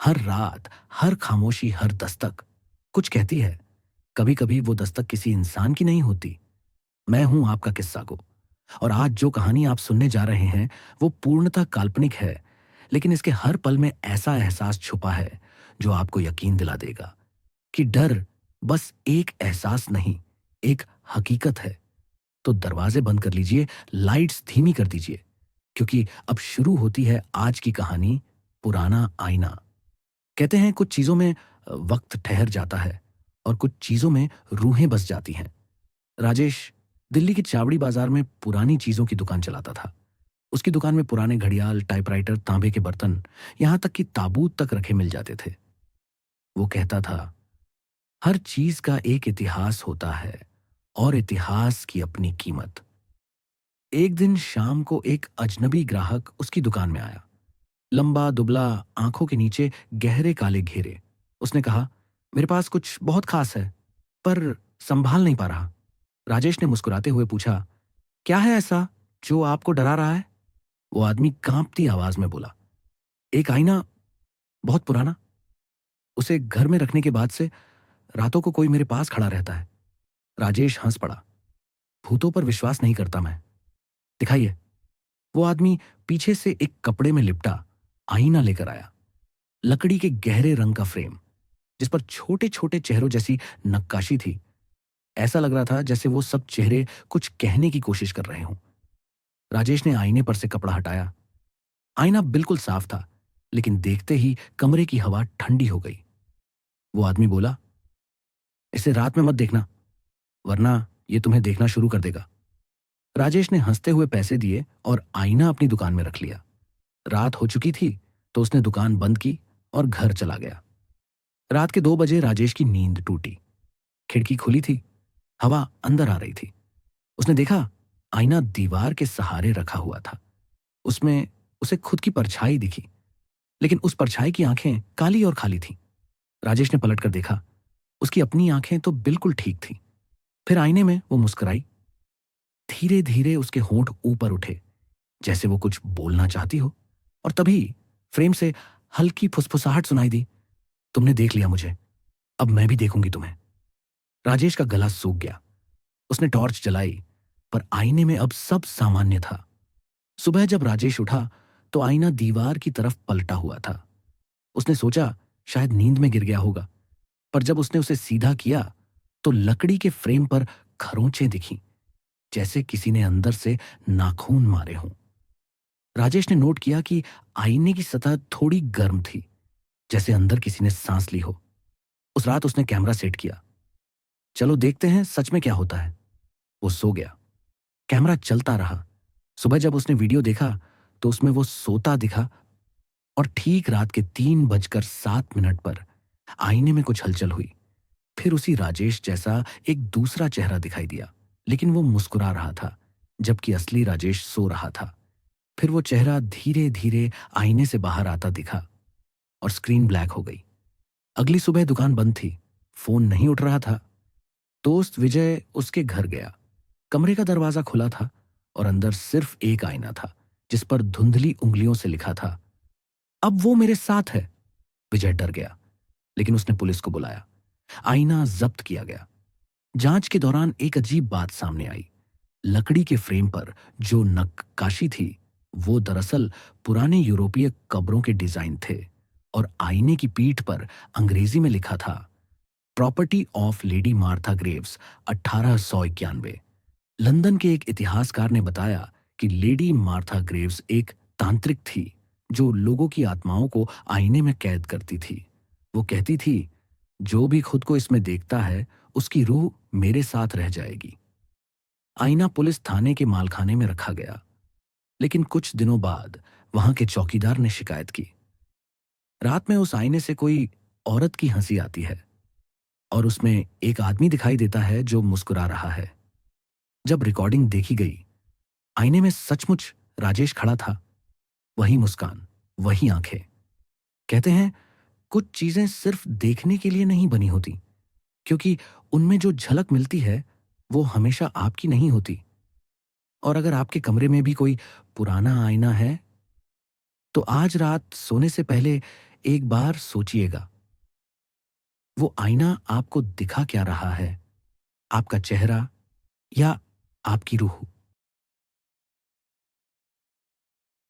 हर रात, हर खामोशी, हर दस्तक कुछ कहती है। कभी कभी वो दस्तक किसी इंसान की नहीं होती। मैं हूं आपका किस्सा को। और आज जो कहानी आप सुनने जा रहे हैं वो पूर्णतः काल्पनिक है, लेकिन इसके हर पल में ऐसा एहसास छुपा है जो आपको यकीन दिला देगा कि डर बस एक एहसास नहीं, एक हकीकत है। तो दरवाजे बंद कर लीजिए, लाइट्स धीमी कर दीजिए, क्योंकि अब शुरू होती है आज की कहानी, पुराना आईना। कहते हैं कुछ चीजों में वक्त ठहर जाता है और कुछ चीजों में रूहें बस जाती हैं। राजेश दिल्ली की चावड़ी बाजार में पुरानी चीजों की दुकान चलाता था। उसकी दुकान में पुराने घड़ियाल, टाइपराइटर, तांबे के बर्तन, यहां तक कि ताबूत तक रखे मिल जाते थे। वो कहता था, हर चीज का एक इतिहास होता है और इतिहास की अपनी कीमत। एक दिन शाम को एक अजनबी ग्राहक उसकी दुकान में आया। लंबा दुबला, आंखों के नीचे गहरे काले घेरे। उसने कहा, मेरे पास कुछ बहुत खास है, पर संभाल नहीं पा रहा। राजेश ने मुस्कुराते हुए पूछा, क्या है ऐसा जो आपको डरा रहा है? वो आदमी कांपती आवाज में बोला, एक आईना, बहुत पुराना। उसे घर में रखने के बाद से रातों को कोई मेरे पास खड़ा रहता है। राजेश हंस पड़ा, भूतों पर विश्वास नहीं करता मैं। दिखाइए। वो आदमी पीछे से एक कपड़े में लिपटा आईना लेकर आया। लकड़ी के गहरे रंग का फ्रेम, जिस पर छोटे छोटे चेहरों जैसी नक्काशी थी। ऐसा लग रहा था जैसे वो सब चेहरे कुछ कहने की कोशिश कर रहे हों। राजेश ने आईने पर से कपड़ा हटाया। आईना बिल्कुल साफ था, लेकिन देखते ही कमरे की हवा ठंडी हो गई। वो आदमी बोला, इसे रात में मत देखना, वरना ये तुम्हें देखना शुरू कर देगा। राजेश ने हंसते हुए पैसे दिए और आईना अपनी दुकान में रख लिया। रात हो चुकी थी तो उसने दुकान बंद की और घर चला गया। रात के 2 बजे राजेश की नींद टूटी। खिड़की खुली थी, हवा अंदर आ रही थी। उसने देखा, आईना दीवार के सहारे रखा हुआ था। उसमें उसे खुद की परछाई दिखी, लेकिन उस परछाई की आंखें काली और खाली थीं। राजेश ने पलटकर देखा, उसकी अपनी आंखें तो बिल्कुल ठीक थीं। फिर आईने में वो मुस्कुराई। धीरे धीरे उसके होंठ ऊपर उठे, जैसे वो कुछ बोलना चाहती हो। और तभी फ्रेम से हल्की फुसफुसाहट सुनाई दी, तुमने देख लिया मुझे, अब मैं भी देखूंगी तुम्हें। राजेश का गला सूख गया। उसने टॉर्च जलाई, पर आईने में अब सब सामान्य था। सुबह जब राजेश उठा तो आईना दीवार की तरफ पलटा हुआ था। उसने सोचा शायद नींद में गिर गया होगा, पर जब उसने उसे सीधा किया तो लकड़ी के फ्रेम पर खरोंचें दिखीं, जैसे किसी ने अंदर से नाखून मारे हों। राजेश ने नोट किया कि आईने की सतह थोड़ी गर्म थी, जैसे अंदर किसी ने सांस ली हो। उस रात उसने कैमरा सेट किया। चलो देखते हैं सच में क्या होता है। वो सो गया। कैमरा चलता रहा। सुबह जब उसने वीडियो देखा तो उसमें वो सोता दिखा, और ठीक रात के 3:07 पर आईने में कुछ हलचल हुई। फिर उसी राजेश जैसा एक दूसरा चेहरा दिखाई दिया, लेकिन वो मुस्कुरा रहा था, जबकि असली राजेश सो रहा था। फिर वो चेहरा धीरे धीरे आईने से बाहर आता दिखा और स्क्रीन ब्लैक हो गई। अगली सुबह दुकान बंद थी। फोन नहीं उठ रहा था। दोस्त विजय उसके घर गया। कमरे का दरवाजा खुला था और अंदर सिर्फ एक आईना था, जिस पर धुंधली उंगलियों से लिखा था, अब वो मेरे साथ है। विजय डर गया, लेकिन उसने पुलिस को बुलाया। आईना जब्त किया गया। जांच के दौरान एक अजीब बात सामने आई। लकड़ी के फ्रेम पर जो नक्काशी थी वो दरअसल पुराने यूरोपीय कब्रों के डिजाइन थे, और आईने की पीठ पर अंग्रेजी में लिखा था, property of lady Martha Graves, 1891। London के एक इतिहासकार ने बताया कि लेडी मार्था ग्रेव्स एक तांत्रिक थी जो लोगों की आत्माओं को आईने में कैद करती थी। वो कहती थी, जो भी खुद को इसमें देखता है उसकी रूह मेरे साथ रह जाएगी। आईना पुलिस थाने के मालखाने में रखा गया, लेकिन कुछ दिनों बाद वहां के चौकीदार ने शिकायत की। रात में उस आईने से कोई औरत की हंसी आती है और उसमें एक आदमी दिखाई देता है जो मुस्कुरा रहा है। जब रिकॉर्डिंग देखी गई, आईने में सचमुच राजेश खड़ा था। वही मुस्कान, वही आंखें। कहते हैं कुछ चीजें सिर्फ देखने के लिए नहीं बनी होती, क्योंकि उनमें जो झलक मिलती है वो हमेशा आपकी नहीं होती। और अगर आपके कमरे में भी कोई पुराना आईना है, तो आज रात सोने से पहले एक बार सोचिएगा, वो आईना आपको दिखा क्या रहा है? आपका चेहरा या आपकी रूह?